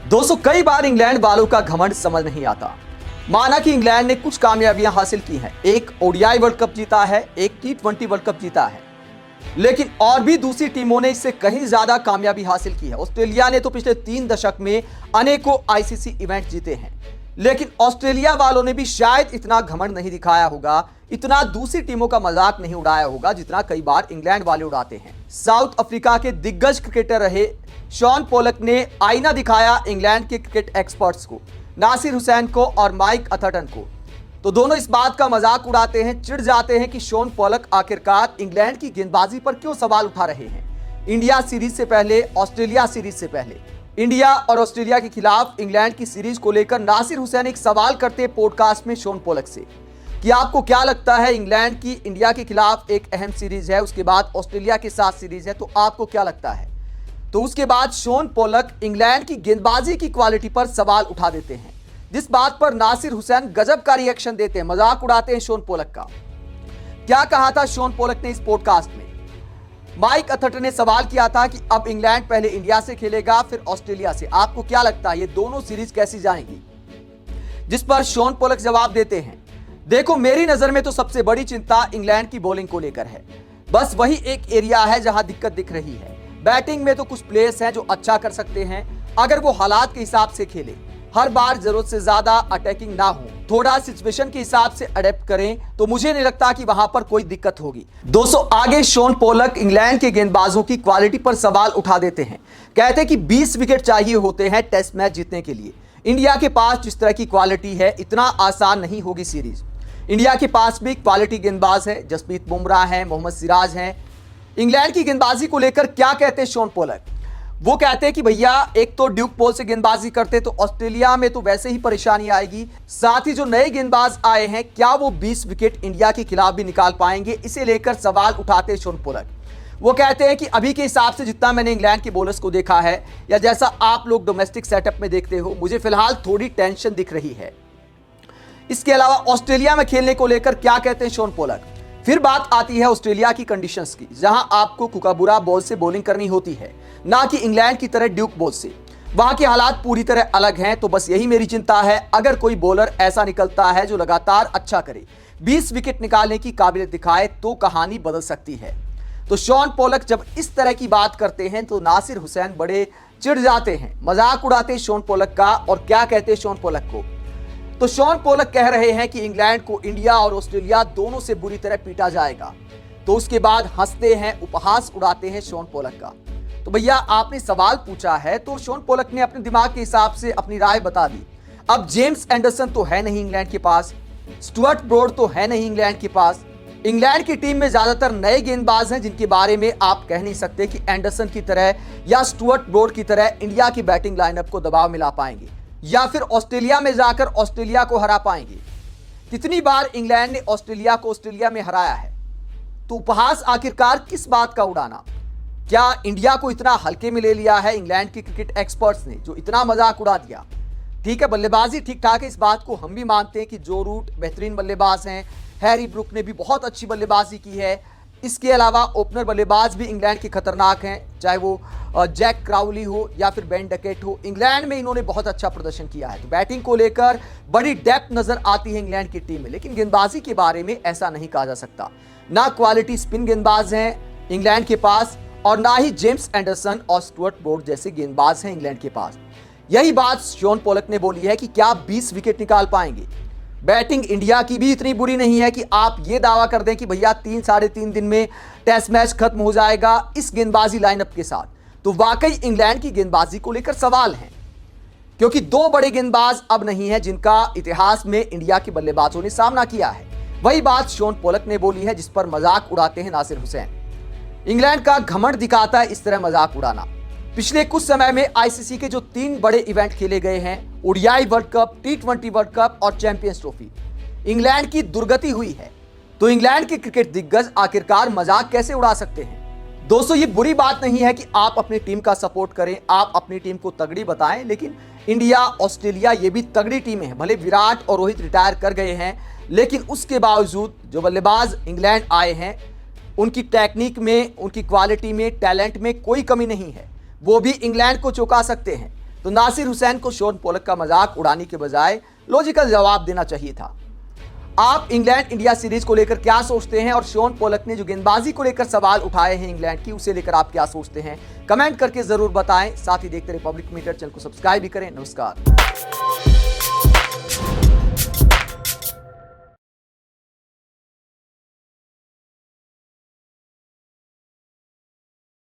दोस्तों, कई बार इंग्लैंड वालों का घमंड समझ नहीं आता। माना कि इंग्लैंड ने कुछ कामयाबियां हासिल की हैं, एक ओडीआई वर्ल्ड कप जीता है, एक टी20 वर्ल्ड कप जीता है, लेकिन और भी दूसरी टीमों ने इससे कहीं ज्यादा कामयाबी हासिल की है। ऑस्ट्रेलिया ने तो पिछले 3 दशक में अनेकों आईसीसी इवेंट जीते हैं, लेकिन ऑस्ट्रेलिया वालों ने भी शायद इतना घमंड नहीं दिखाया होगा, इतना दूसरी टीमों का मजाक नहीं उड़ाया होगा जितना कई बार इंग्लैंड वाले उड़ाते हैं। साउथ अफ्रीका के दिग्गज क्रिकेटर रहे शॉन पोलक ने आईना दिखाया इंग्लैंड के क्रिकेट एक्सपर्ट्स को, नासिर हुसैन को और माइक अथर्टन को। तो दोनों इस बात का मजाक उड़ाते हैं, चिढ़ जाते हैं कि शॉन पोलक आखिरकार इंग्लैंड की गेंदबाजी पर क्यों सवाल उठा रहे हैं। इंडिया सीरीज से पहले, ऑस्ट्रेलिया सीरीज से पहले, इंडिया और ऑस्ट्रेलिया के खिलाफ इंग्लैंड की सीरीज को लेकर नासिर हुसैन एक सवाल करते हैं पॉडकास्ट में शॉन पोलक से कि आपको क्या लगता है, इंग्लैंड की इंडिया के खिलाफ एक अहम सीरीज है, उसके बाद ऑस्ट्रेलिया के साथ सीरीज है, तो आपको क्या लगता है। तो उसके बाद शॉन पोलक इंग्लैंड की गेंदबाजी की क्वालिटी पर सवाल उठा देते हैं, जिस बात पर नासिर हुसैन गजब का रिएक्शन देते हैं, मजाक उड़ाते हैं शॉन पोलक का। क्या कहा था शॉन पोलक ने इस पॉडकास्ट में? माइक अथर्टन ने सवाल किया था कि अब इंग्लैंड पहले इंडिया से खेलेगा फिर ऑस्ट्रेलिया से, आपको क्या लगता है ये दोनों सीरीज कैसी जाएंगी। जिस पर शॉन पोलक जवाब देते हैं, देखो मेरी नजर में तो सबसे बड़ी चिंता इंग्लैंड की बॉलिंग को लेकर है, बस वही एक एरिया है जहां दिक्कत दिख रही है। बैटिंग में तो कुछ प्लेयर्स हैं जो अच्छा कर सकते हैं अगर वो हालात के हिसाब से खेले, हर बार जरूरत से ज्यादा अटैकिंग ना हो, थोड़ा सिचुएशन के हिसाब से अडेप्ट करें, तो मुझे नहीं लगता कि वहां पर कोई दिक्कत होगी। दोस्तों, आगे शॉन पोलक इंग्लैंड के गेंदबाजों की क्वालिटी पर सवाल उठा देते हैं, कहते हैं कि 20 विकेट चाहिए होते हैं टेस्ट मैच जीतने के लिए। इंडिया के पास जिस तरह की क्वालिटी है, इतना आसान नहीं होगी सीरीज। इंडिया के पास भी क्वालिटी गेंदबाज है, जसप्रीत बुमराह है, मोहम्मद सिराज हैं। इंग्लैंड की गेंदबाजी को लेकर क्या कहते हैं शॉन पोलक? वो कहते हैं कि भैया एक तो ड्यूक बॉल से गेंदबाजी करते तो ऑस्ट्रेलिया में तो वैसे ही परेशानी आएगी, साथ ही जो नए गेंदबाज आए हैं क्या वो 20 विकेट इंडिया के खिलाफ भी निकाल पाएंगे, इसे लेकर सवाल उठाते हैं शॉन पोलक। वो कहते हैं कि अभी के हिसाब से जितना मैंने इंग्लैंड के बॉलर्स को देखा है या जैसा आप लोग डोमेस्टिक सेटअप में देखते हो, मुझे फिलहाल थोड़ी टेंशन दिख रही है। इसके अलावा ऑस्ट्रेलिया में खेलने को लेकर क्या कहते हैं शॉन पोलक? फिर बात आती है ऑस्ट्रेलिया की कंडीशंस की, जहां आपको कुकाबुरा बॉल से बॉलिंग करनी होती है, ना कि इंग्लैंड की तरह ड्यूक बॉल से। वहां के हालात पूरी तरह अलग हैं, तो बस यही मेरी चिंता है, अगर कोई बॉलर ऐसा निकलता है जो लगातार अच्छा करे, 20 विकेट निकालने की काबिलियत दिखाए, तो कहानी बदल सकती है। तो शॉन पोलक जब इस तरह की बात करते हैं तो नासिर हुसैन बड़े चिढ़ जाते हैं, मजाक उड़ाते हैं शॉन पोलक का। और क्या कहते हैं शॉन पोलक को? तो शॉन पोलक कह रहे हैं कि इंग्लैंड को इंडिया और ऑस्ट्रेलिया दोनों से बुरी तरह पीटा जाएगा। तो उसके बाद हंसते हैं, उपहास उड़ाते हैं शॉन पोलक का। तो भैया आपने सवाल पूछा है तो शॉन पोलक ने अपने दिमाग के हिसाब से अपनी राय बता दी। अब जेम्स एंडरसन तो है नहीं इंग्लैंड के पास, स्टुअर्ट ब्रॉड तो है नहीं इंग्लैंड के पास। इंग्लैंड की टीम में ज्यादातर नए गेंदबाज हैं जिनके बारे में आप कह नहीं सकते कि एंडरसन की तरह या स्टुअर्ट ब्रॉड की तरह इंडिया की बैटिंग लाइनअप को दबाव में ला पाएंगे या फिर ऑस्ट्रेलिया में जाकर ऑस्ट्रेलिया को हरा पाएंगे। कितनी बार इंग्लैंड ने ऑस्ट्रेलिया को ऑस्ट्रेलिया में हराया है। तो उपहास आखिरकार किस बात का उड़ाना? क्या इंडिया को इतना हल्के में ले लिया है इंग्लैंड के क्रिकेट एक्सपर्ट्स ने जो इतना मजाक उड़ा दिया? ठीक है, बल्लेबाजी ठीक ठाक है, इस बात को हम भी मानते हैं कि जो रूट बेहतरीन बल्लेबाज हैं, हैरी ब्रुक ने भी बहुत अच्छी बल्लेबाजी की है। इसके अलावा ओपनर बल्लेबाज भी इंग्लैंड के खतरनाक हैं, चाहे वो जैक क्राउली हो या फिर बेन डकेट हो। इंग्लैंड में इन्होंने बहुत अच्छा प्रदर्शन किया है। तो बैटिंग को लेकर बड़ी डेप्थ नजर आती है इंग्लैंड की टीम में, लेकिन गेंदबाजी के बारे में ऐसा नहीं कहा जा सकता। ना क्वालिटी स्पिन गेंदबाज हैं इंग्लैंड के पास और ना ही जेम्स एंडरसन और स्टुअर्ट ब्रॉड जैसे गेंदबाज हैं इंग्लैंड के पास। यही बात शॉन पोलक ने बोली है कि क्या 20 विकेट निकाल पाएंगे। बैटिंग इंडिया की भी इतनी बुरी नहीं है कि आप ये दावा कर दें कि भैया 3-3.5 दिन में टेस्ट मैच खत्म हो जाएगा इस गेंदबाजी लाइनअप के साथ। तो वाकई इंग्लैंड की गेंदबाजी को लेकर सवाल है, क्योंकि 2 बड़े गेंदबाज अब नहीं है जिनका इतिहास में इंडिया के बल्लेबाजों ने सामना किया है। वही बात शॉन पोलक ने बोली है, जिस पर मजाक उड़ाते हैं नासिर हुसैन। इंग्लैंड का घमंड दिखाता है इस तरह मजाक उड़ाना। पिछले कुछ समय में आईसीसी के जो 3 बड़े इवेंट खेले गए हैं, ओडीआई वर्ल्ड कप, टी20 वर्ल्ड कप और चैंपियंस ट्रॉफी, इंग्लैंड की दुर्गति हुई है। तो इंग्लैंड के क्रिकेट दिग्गज आखिरकार मजाक कैसे उड़ा सकते हैं? दोस्तों, ये बुरी बात नहीं है कि आप अपनी टीम का सपोर्ट करें, आप अपनी टीम को तगड़ी बताएं, लेकिन इंडिया, ऑस्ट्रेलिया ये भी तगड़ी टीमें हैं। भले विराट और रोहित रिटायर कर गए हैं, लेकिन उसके बावजूद जो बल्लेबाज इंग्लैंड आए हैं उनकी टेक्निक में, उनकी क्वालिटी में, टैलेंट में कोई कमी नहीं है। वो भी इंग्लैंड को चौंका सकते हैं। तो नासिर हुसैन को शोन पोलक का मजाक उड़ाने के बजाय लॉजिकल जवाब देना चाहिए था। आप इंग्लैंड इंडिया सीरीज को लेकर क्या सोचते हैं और शोन पोलक ने जो गेंदबाजी को लेकर सवाल उठाए हैं इंग्लैंड की, उसे लेकर आप क्या सोचते हैं? कमेंट करके जरूर बताएं। साथ ही देखते रहिए पब्लिक मीटर, चैनल को सब्सक्राइब भी करें। नमस्कार।